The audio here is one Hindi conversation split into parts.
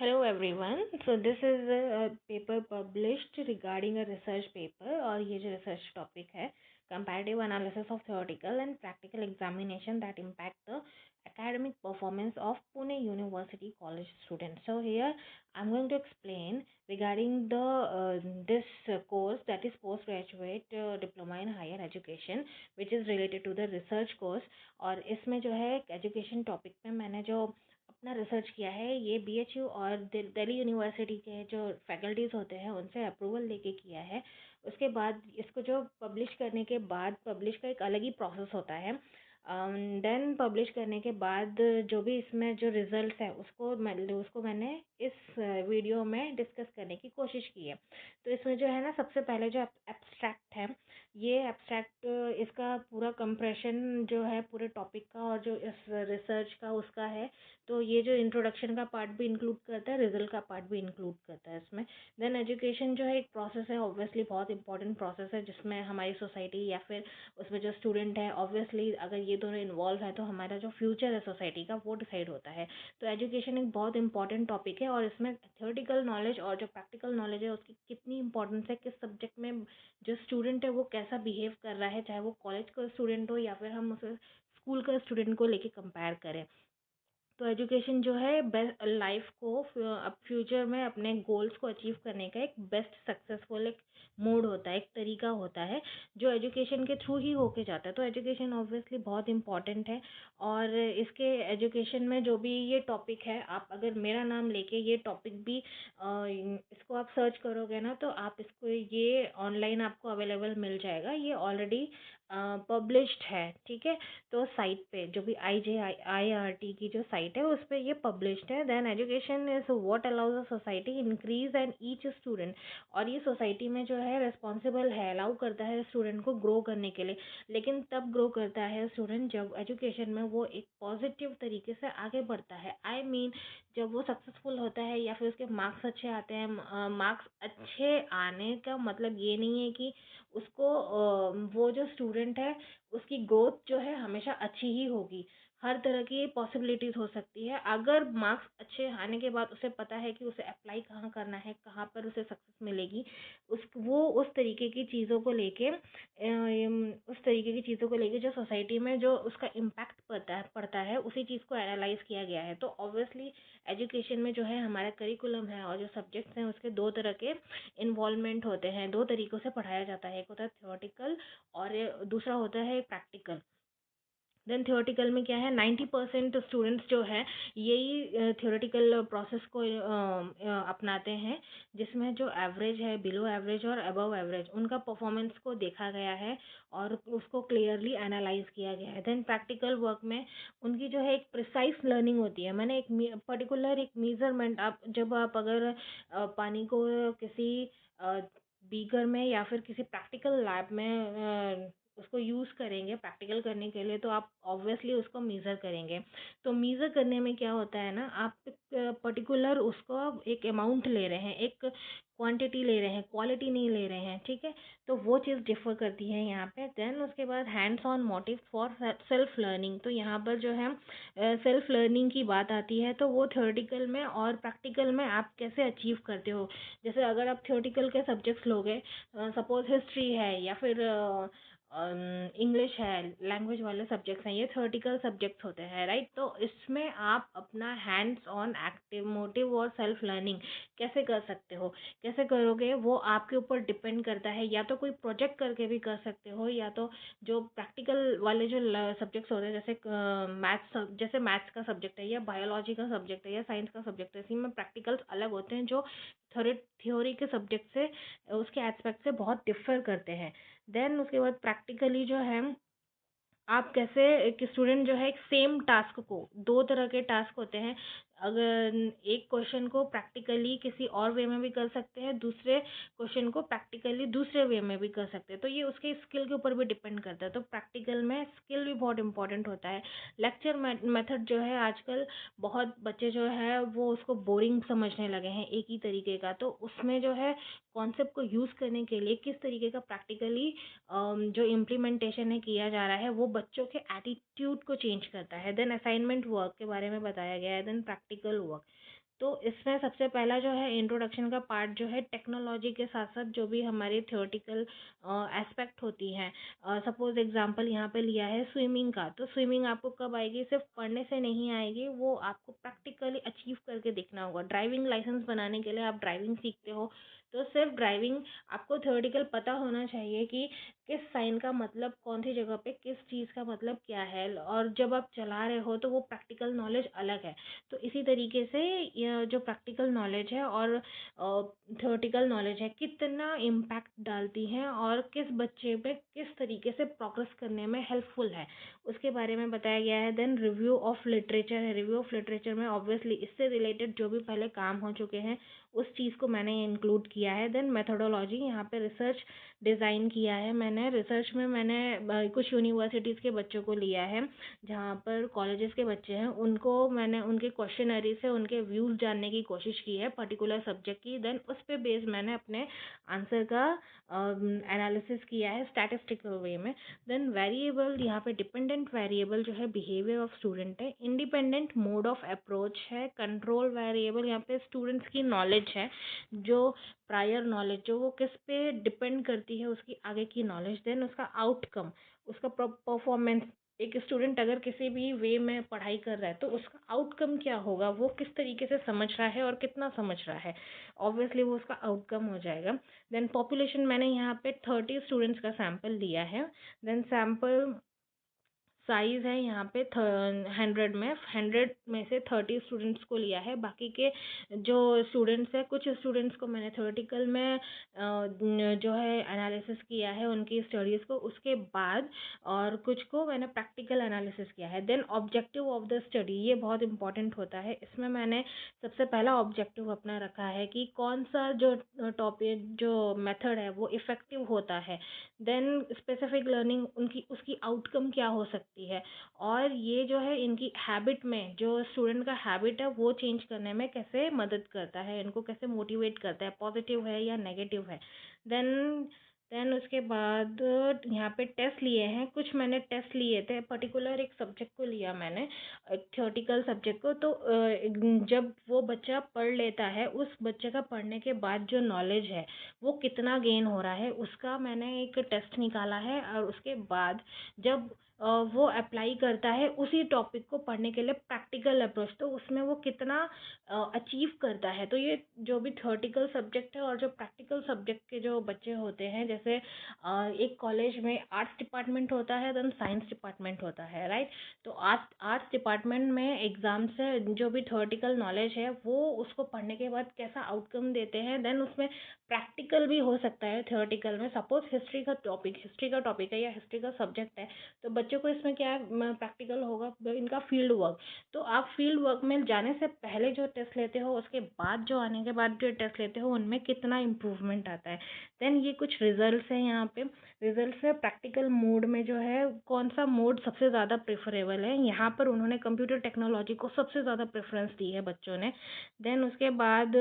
Hello everyone. So this is a paper published regarding a research paper और ये जो research topic है comparative analysis of theoretical and practical examination that impact the academic performance of Pune University college students. So here I'm going to explain regarding the this course that is postgraduate diploma in higher education which is related to the research course और इसमें जो है education topic पे मैंने जो अपना रिसर्च किया है ये बीएचयू और दिल्ली यूनिवर्सिटी के जो फैकल्टीज़ होते हैं उनसे अप्रूवल लेके किया है। उसके बाद इसको जो पब्लिश करने के बाद पब्लिश का एक अलग ही प्रोसेस होता है। देन पब्लिश करने के बाद जो भी इसमें जो रिजल्ट्स है उसको मैंने इस वीडियो में डिस्कस करने की कोशिश की है। तो इसमें जो है ना सबसे पहले जो एब्स्ट्रैक्ट है ये एब्स्ट्रैक्ट इसका पूरा कंप्रेशन जो है पूरे टॉपिक का और जो इस रिसर्च का उसका है। तो ये जो इंट्रोडक्शन का पार्ट भी इंक्लूड करता है, रिजल्ट का पार्ट भी इंक्लूड करता है इसमें। देन एजुकेशन जो है एक प्रोसेस है, ऑब्वियसली बहुत इंपॉर्टेंट प्रोसेस है जिसमें हमारी सोसाइटी या फिर उसमें जो स्टूडेंट है ऑब्वियसली अगर ये दोनों इन्वॉल्व है तो हमारा जो फ्यूचर है सोसाइटी का वो डिसाइड होता है। तो एजुकेशन एक बहुत इंपॉर्टेंट टॉपिक है और इसमें थ्योरेटिकल नॉलेज और जो प्रैक्टिकल नॉलेज है उसकी कितनी इंपॉर्टेंस है, किस सब्जेक्ट में जो स्टूडेंट है वो कैसा बिहेव कर रहा है, चाहे वो कॉलेज का स्टूडेंट हो या फिर हम उसे स्कूल का स्टूडेंट को लेके कंपेयर करें। तो एजुकेशन जो है बेस्ट लाइफ को अब फ्यूचर में अपने गोल्स को अचीव करने का एक बेस्ट सक्सेसफुल एक मोड होता है, एक तरीका होता है जो एजुकेशन के थ्रू ही होके जाता है। तो एजुकेशन ऑब्वियसली बहुत इंपॉर्टेंट है और इसके एजुकेशन में जो भी ये टॉपिक है, आप अगर मेरा नाम लेके ये टॉपिक भी इसको आप सर्च करोगे ना तो आप इसको ये ऑनलाइन आपको अवेलेबल मिल जाएगा। ये ऑलरेडी पब्लिश्ड है, ठीक है। तो साइट पे जो भी IJIRT की जो साइट है उस पर ये पब्लिश्ड है। Then education is what allows a society increase and each student, और ये सोसाइटी में जो है रिस्पॉन्सिबल है, अलाउ करता है स्टूडेंट को ग्रो करने के लिए। लेकिन तब ग्रो करता है स्टूडेंट जब एजुकेशन में वो एक पॉजिटिव तरीके से आगे बढ़ता है। आई मीन जब वो सक्सेसफुल होता है या फिर उसके मार्क्स अच्छे आते हैं। मार्क्स अच्छे आने का मतलब ये नहीं है कि उसको वो जो स्टूडेंट है उसकी ग्रोथ जो है हमेशा अच्छी ही होगी। हर तरह की पॉसिबिलिटीज़ हो सकती है। अगर मार्क्स अच्छे आने के बाद उसे पता है कि उसे अप्लाई कहाँ करना है, कहाँ पर उसे सक्सेस मिलेगी, वो उस तरीके की चीज़ों को लेके जो सोसाइटी में जो उसका इम्पैक्ट पड़ता है उसी चीज़ को एनालाइज किया गया है। तो ऑब्वियसली एजुकेशन में जो है हमारा करिकुलम है और जो सब्जेक्ट्स हैं उसके दो तरह के इन्वॉल्वमेंट होते हैं, दो तरीक़ों से पढ़ाया जाता है। एक होता है थ्योरेटिकल और दूसरा होता है प्रैक्टिकल। देन थियोरेटिकल में क्या है, 90% स्टूडेंट्स जो है यही थियोरेटिकल प्रोसेस को अपनाते हैं, जिसमें जो एवरेज है, बिलो एवरेज और अबव एवरेज, उनका परफॉर्मेंस को देखा गया है और उसको क्लियरली एनालाइज किया गया है। देन प्रैक्टिकल वर्क में उनकी जो है एक प्रिसाइज लर्निंग होती है। मैंने एक पर्टिकुलर एक मेजरमेंट, आप जब आप अगर पानी को किसी बीकर में या फिर किसी प्रैक्टिकल लैब में उसको यूज़ करेंगे प्रैक्टिकल करने के लिए, तो आप ऑब्वियसली उसको मेज़र करेंगे। तो मेज़र करने में क्या होता है ना, आप एक पर्टिकुलर उसको एक अमाउंट ले रहे हैं, एक क्वांटिटी ले रहे हैं, क्वालिटी नहीं ले रहे हैं, ठीक है। तो वो चीज़ डिफ़र करती है यहाँ पे। देन उसके बाद hands on motive for self learning. तो यहाँ पर जो है सेल्फ लर्निंग की बात आती है, तो वो थ्योरेटिकल में और प्रैक्टिकल में आप कैसे अचीव करते हो। जैसे अगर आप थ्योरेटिकल के सब्जेक्ट्स लोगे, सपोज हिस्ट्री है या फिर इंग्लिश है, लैंग्वेज वाले सब्जेक्ट्स हैं, ये थ्योरेटिकल सब्जेक्ट्स होते हैं, राइट। तो इसमें आप अपना हैंड्स ऑन एक्टिव मोटिव और सेल्फ लर्निंग कैसे कर सकते हो, कैसे करोगे, वो आपके ऊपर डिपेंड करता है। या तो कोई प्रोजेक्ट करके भी कर सकते हो, या तो जो प्रैक्टिकल वाले जो सब्जेक्ट्स होते हैं, जैसे मैथ्स का सब्जेक्ट है या बायोलॉजी का सब्जेक्ट है या साइंस का सब्जेक्ट है, इसी में प्रैक्टिकल्स अलग होते हैं जो थ्योरी के सब्जेक्ट से, उसके एस्पेक्ट से बहुत डिफर करते हैं। देन उसके बाद प्रैक्टिकली जो है आप कैसे एक स्टूडेंट जो है एक सेम टास्क को, दो तरह के टास्क होते हैं। अगर एक क्वेश्चन को प्रैक्टिकली किसी और वे में भी कर सकते हैं, दूसरे क्वेश्चन को प्रैक्टिकली दूसरे वे में भी कर सकते हैं। तो ये उसके स्किल के ऊपर भी डिपेंड करता है। तो प्रैक्टिकल में स्किल भी बहुत इंपॉर्टेंट होता है। लेक्चर मेथड जो है आजकल बहुत बच्चे जो है वो उसको बोरिंग समझने लगे हैं एक ही तरीके का। तो उसमें जो है कॉन्सेप्ट को यूज़ करने के लिए किस तरीके का प्रैक्टिकली जो इम्प्लीमेंटेशन है किया जा रहा है, वो बच्चों के एटीट्यूड को चेंज करता है। देन असाइनमेंट वर्क के बारे में बताया गया है। देन प्रैक्टिकल वर्क, तो इसमें सबसे पहला जो है इंट्रोडक्शन का पार्ट जो है टेक्नोलॉजी के साथ साथ जो भी हमारी थ्योरेटिकल एस्पेक्ट होती हैं, सपोज एग्जांपल यहाँ पे लिया है स्विमिंग का, तो स्विमिंग आपको कब आएगी, सिर्फ पढ़ने से नहीं आएगी, वो आपको प्रैक्टिकली अचीव करके देखना होगा। ड्राइविंग लाइसेंस बनाने के लिए आप ड्राइविंग सीखते हो, तो सिर्फ ड्राइविंग आपको थ्योरेटिकल पता होना चाहिए कि किस साइन का मतलब कौन सी जगह पे किस चीज़ का मतलब क्या है, और जब आप चला रहे हो तो वो प्रैक्टिकल नॉलेज अलग है। तो इसी तरीके से यह जो प्रैक्टिकल नॉलेज है और थ्योरेटिकल नॉलेज है कितना इम्पैक्ट डालती हैं और किस बच्चे पे किस तरीके से प्रोग्रेस करने में हेल्पफुल है, उसके बारे में बताया गया है। देन रिव्यू ऑफ लिटरेचर है। रिव्यू ऑफ लिटरेचर में ऑब्वियसली इससे रिलेटेड जो भी पहले काम हो चुके हैं उस चीज़ को मैंने इंक्लूड किया है। देन मेथोडोलॉजी, यहाँ पे रिसर्च डिज़ाइन किया है मैंने। रिसर्च में मैंने कुछ यूनिवर्सिटीज़ के बच्चों को लिया है, जहाँ पर कॉलेजेस के बच्चे हैं, उनको मैंने उनके क्वेश्चनरी से उनके व्यूज़ जानने की कोशिश की है पर्टिकुलर सब्जेक्ट की। देन उस पे बेस मैंने अपने आंसर का एनालिसिस किया है स्टैटिस्टिकल वे में। देन वेरिएबल, यहाँ पे डिपेंडेंट वेरिएबल जो है बिहेवियर ऑफ स्टूडेंट है। इंडिपेंडेंट मोड ऑफ अप्रोच है। कंट्रोल वेरिएबल, यहाँ पे स्टूडेंट्स की नॉलेज है, जो प्रायर नॉलेज जो वो किस पे डिपेंड करती है उसकी आगे की नॉलेज। देन उसका आउटकम, उसका परफॉर्मेंस, एक स्टूडेंट अगर किसी भी वे में पढ़ाई कर रहा है तो उसका आउटकम क्या होगा, वो किस तरीके से समझ रहा है और कितना समझ रहा है, ऑब्वियसली वो उसका आउटकम हो जाएगा। देन पॉपुलेशन, मैंने यहाँ पे 30 स्टूडेंट्स का सैम्पल दिया है। देन सैम्पल साइज़ है यहाँ पे 100 में से 30 स्टूडेंट्स को लिया है। बाकी के जो स्टूडेंट्स हैं, कुछ स्टूडेंट्स को मैंने थ्योरेटिकल में जो है एनालिसिस किया है उनकी स्टडीज़ को, उसके बाद और कुछ को मैंने प्रैक्टिकल एनालिसिस किया है। Then objective of the study, ये बहुत इंपॉर्टेंट होता है। इसमें मैंने सबसे पहला ऑब्जेक्टिव अपना रखा है कि कौन सा जो टॉपिक जो मेथड है वो इफ़ेक्टिव होता है। देन स्पेसिफिक लर्निंग, उनकी उसकी आउटकम क्या हो सकती है, और ये जो है इनकी हैबिट में, जो स्टूडेंट का हैबिट है वो चेंज करने में कैसे मदद करता है, इनको कैसे मोटिवेट करता है, पॉजिटिव है या नेगेटिव है। देन देन उसके बाद यहाँ पे टेस्ट लिए हैं, कुछ मैंने टेस्ट लिए थे, पर्टिकुलर एक सब्जेक्ट को लिया मैंने, एक थ्योरेटिकल सब्जेक्ट को। तो जब वो बच्चा पढ़ लेता है, उस बच्चे का पढ़ने के बाद जो नॉलेज है वो कितना गेन हो रहा है, उसका मैंने एक टेस्ट निकाला है। और उसके बाद जब वो अप्लाई करता है उसी टॉपिक को पढ़ने के लिए प्रैक्टिकल अप्रोच, तो उसमें वो कितना अचीव करता है। तो ये जो भी थ्योरेटिकल सब्जेक्ट है और जो प्रैक्टिकल सब्जेक्ट के जो बच्चे होते हैं, जैसे एक कॉलेज में आर्ट्स डिपार्टमेंट होता है, देन साइंस डिपार्टमेंट होता है, राइट। तो आर्ट्स डिपार्टमेंट में एग्ज़ाम से जो भी थ्योरेटिकल नॉलेज है वो उसको पढ़ने के बाद कैसा आउटकम देते हैं। देन उसमें प्रैक्टिकल भी हो सकता है थ्योरेटिकल में। सपोज हिस्ट्री का टॉपिक है या हिस्ट्री का सब्जेक्ट है, तो बच्चों को इसमें क्या प्रैक्टिकल होगा, इनका फील्ड वर्क। तो आप फील्ड वर्क में जाने से पहले जो टेस्ट लेते हो, उसके बाद जो आने के बाद जो टेस्ट लेते हो, उनमें कितना इम्प्रूवमेंट आता है। देन ये कुछ रिजल्ट्स हैं यहाँ पे। रिजल्ट्स में प्रैक्टिकल मोड में जो है कौन सा मोड सबसे ज़्यादा प्रेफरेबल है, यहाँ पर उन्होंने कंप्यूटर टेक्नोलॉजी को सबसे ज़्यादा प्रेफरेंस दी है बच्चों ने। देन उसके बाद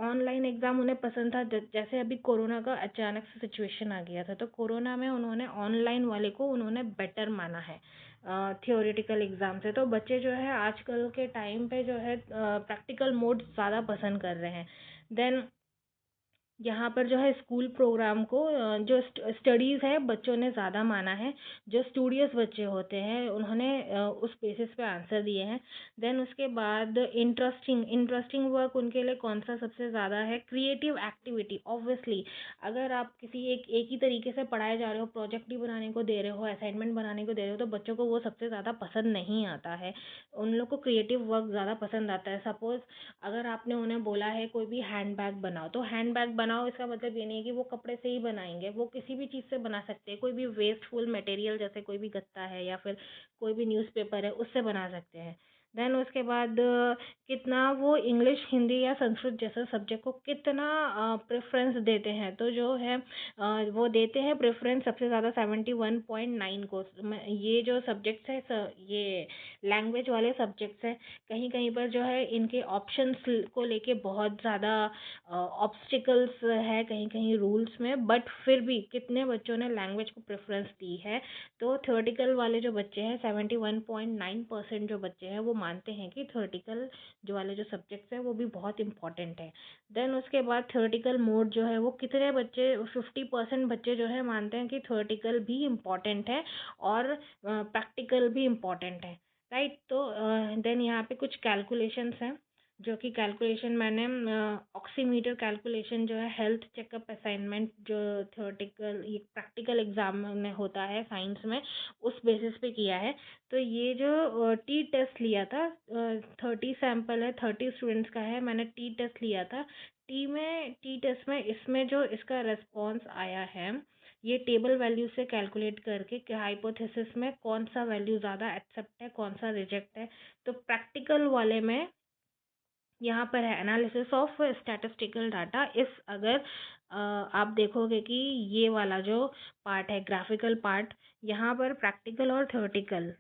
ऑनलाइन एग्ज़ाम उन्हें पसंद था, जैसे अभी कोरोना का अचानक से सिचुएशन आ गया था, तो कोरोना में उन्होंने ऑनलाइन वाले को उन्होंने बेटर माना है थियोरेटिकल एग्ज़ाम से। तो बच्चे जो है आजकल के टाइम पे जो है प्रैक्टिकल मोड ज़्यादा पसंद कर रहे हैं। देन यहाँ पर जो है स्कूल प्रोग्राम को जो स्टडीज़ है बच्चों ने ज़्यादा माना है। जो स्टूडियस बच्चे होते हैं उन्होंने उस बेसिस पे आंसर दिए हैं। देन उसके बाद इंटरेस्टिंग वर्क उनके लिए कौन सा सबसे ज़्यादा है, क्रिएटिव एक्टिविटी। ऑब्वियसली अगर आप किसी एक ही तरीके से पढ़ाए जा रहे हो, प्रोजेक्ट ही बनाने को दे रहे हो, असाइनमेंट बनाने को दे रहे हो, तो बच्चों को वो सबसे ज़्यादा पसंद नहीं आता है। उन लोग को क्रिएटिव वर्क ज़्यादा पसंद आता है। सपोज़ अगर आपने उन्हें बोला है कोई भी हैंड बैग बनाओ, तो हैंड बैग बनाओ इसका मतलब ये नहीं है कि वो कपड़े से ही बनाएंगे, वो किसी भी चीज़ से बना सकते हैं। कोई भी वेस्टफुल मटेरियल, जैसे कोई भी गत्ता है या फिर कोई भी न्यूज़पेपर है, उससे बना सकते हैं। देन उसके बाद कितना वो इंग्लिश, हिंदी या संस्कृत जैसे सब्जेक्ट को कितना प्रेफरेंस देते हैं, तो जो है वो देते हैं प्रेफरेंस सबसे ज़्यादा 71.9 को। ये जो सब्जेक्ट्स है, ये लैंग्वेज वाले सब्जेक्ट्स हैं। कहीं कहीं पर जो है इनके ऑप्शंस को लेके बहुत ज़्यादा ऑब्स्टिकल्स है कहीं कहीं रूल्स में, बट फिर भी कितने बच्चों ने लैंग्वेज को प्रेफरेंस दी है। तो थ्योरेटिकल वाले जो बच्चे हैं 71.9% जो बच्चे हैं वो मानते हैं कि थ्योरेटिकल जो वाले जो सब्जेक्ट्स हैं वो भी बहुत इंपॉर्टेंट है। देन उसके बाद थ्योरेटिकल मोड जो है वो कितने बच्चे 50% बच्चे जो है मानते हैं कि थ्योरेटिकल भी इम्पॉर्टेंट है और प्रैक्टिकल भी इम्पॉर्टेंट है, राइट। तो देन यहाँ पे कुछ कैलकुलेशंस हैं जो कि कैलकुलेशन मैंने ऑक्सीमीटर कैलकुलेशन जो है हेल्थ चेकअप असाइनमेंट जो थ्योरेटिकल ये प्रैक्टिकल एग्जाम में होता है साइंस में, उस बेसिस पे किया है। तो ये जो टी टेस्ट लिया था, 30 सैंपल है, 30 स्टूडेंट्स का है, मैंने टी टेस्ट लिया था। टी टेस्ट में इसमें जो इसका रेस्पॉन्स आया है ये टेबल वैल्यू से कैलकुलेट करके कि हाइपोथेसिस में कौन सा वैल्यू ज़्यादा एक्सेप्ट है कौन सा रिजेक्ट है। तो प्रैक्टिकल वाले में यहाँ पर है एनालिसिस ऑफ स्टैटिस्टिकल डाटा। इस अगर आप देखोगे कि ये वाला जो पार्ट है ग्राफिकल पार्ट, यहाँ पर प्रैक्टिकल और थ्योरेटिकल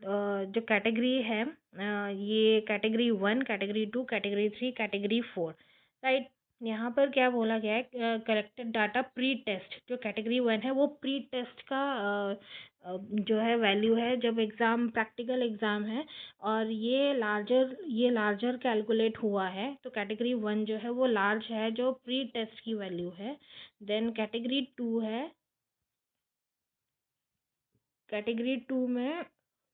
जो कैटेगरी है, ये category 1, category 2, category 3, category 4, right. यहाँ पर क्या बोला गया है, कलेक्टेड डाटा प्री टेस्ट, जो कैटेगरी 1 है वो प्री टेस्ट का जो है वैल्यू है जब एग्ज़ाम प्रैक्टिकल एग्ज़ाम है और ये लार्जर कैलकुलेट हुआ है। तो कैटेगरी 1 जो है वो लार्ज है जो प्री टेस्ट की वैल्यू है। देन कैटेगरी 2 है, कैटेगरी 2 में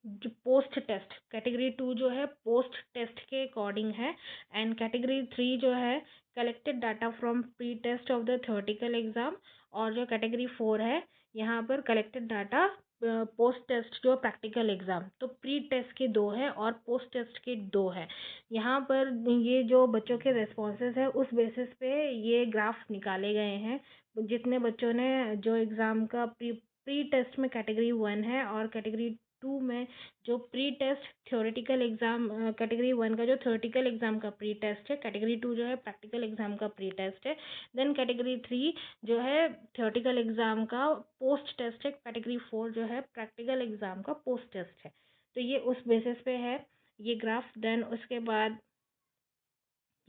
जो पोस्ट टेस्ट, कैटेगरी 2 जो है पोस्ट टेस्ट के अकॉर्डिंग है। एंड कैटेगरी 3 जो है collected data from pre test of the theoretical exam. और जो कैटेगरी 4 है यहाँ पर कलेक्टेड डाटा पोस्ट टेस्ट जो प्रैक्टिकल एग्जाम। तो प्री टेस्ट के 2 है और पोस्ट टेस्ट के 2 है। यहाँ पर ये जो बच्चों के रेस्पॉन्सेज है उस बेसिस पे ये ग्राफ निकाले गए हैं। जितने बच्चों ने जो एग्ज़ाम का प्री टेस्ट में कैटेगरी 1 है और कैटेगरी 2 में जो pre test theoretical exam, category 1 का जो थ्योरेटिकल एग्जाम का प्री टेस्ट है, कैटेगरी 2 जो है प्रैक्टिकल एग्जाम का प्री टेस्ट है। देन कैटेगरी 3 जो है थ्योरेटिकल एग्जाम का पोस्ट टेस्ट है, कैटेगरी 4 जो है प्रैक्टिकल एग्जाम का पोस्ट टेस्ट है। तो ये उस बेसिस पे है ये ग्राफ। देन उसके बाद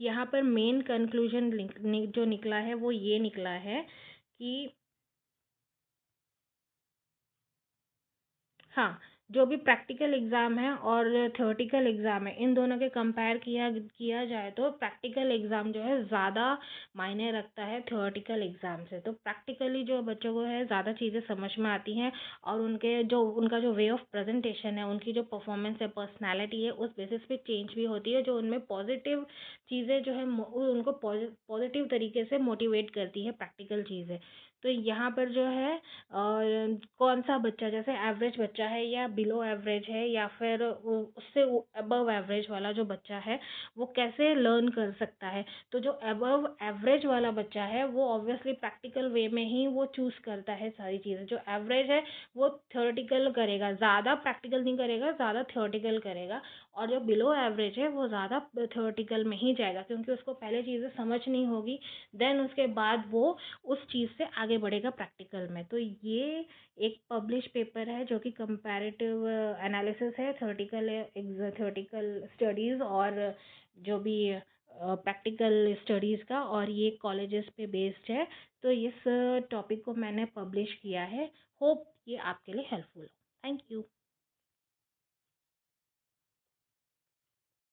यहाँ पर मेन कंक्लूजन जो निकला है वो ये निकला है कि हाँ, जो भी प्रैक्टिकल एग्ज़ाम है और थ्योरेटिकल एग्ज़ाम है इन दोनों के कंपेयर किया जाए तो प्रैक्टिकल एग्ज़ाम जो है ज़्यादा मायने रखता है थ्योरेटिकल एग्ज़ाम से। तो प्रैक्टिकली जो बच्चों को है ज़्यादा चीज़ें समझ में आती हैं और उनका जो वे ऑफ प्रेजेंटेशन है, उनकी जो परफॉर्मेंस है, पर्सनैलिटी है, उस बेसिस पे चेंज भी होती है, जो उनमें पॉजिटिव चीज़ें जो है उनको पॉजिटिव तरीके से मोटिवेट करती है प्रैक्टिकल चीज़ें। तो यहाँ पर जो है और कौन सा बच्चा जैसे एवरेज बच्चा है या बिलो एवरेज है या फिर उससे अबव एवरेज वाला जो बच्चा है वो कैसे लर्न कर सकता है। तो जो अबव एवरेज वाला बच्चा है वो ऑब्वियसली प्रैक्टिकल वे में ही वो चूज़ करता है सारी चीज़ें। जो एवरेज है वो थ्योरेटिकल करेगा, ज़्यादा प्रैक्टिकल नहीं करेगा, ज़्यादा थ्योरेटिकल करेगा। और जो बिलो एवरेज है वो ज़्यादा थ्योरेटिकल में ही जाएगा क्योंकि उसको पहले चीज़ें समझ नहीं होगी, देन उसके बाद वो उस चीज़ से आगे बढ़ेगा प्रैक्टिकल में। तो ये एक पब्लिश पेपर है जो कि कंपैरेटिव एनालिसिस है थ्योरेटिकल स्टडीज़ और जो भी प्रैक्टिकल स्टडीज़ का, और ये कॉलेजेस पे बेस्ड है। तो इस टॉपिक को मैंने पब्लिश किया है। होप ये आपके लिए हेल्पफुल हो। Thank you.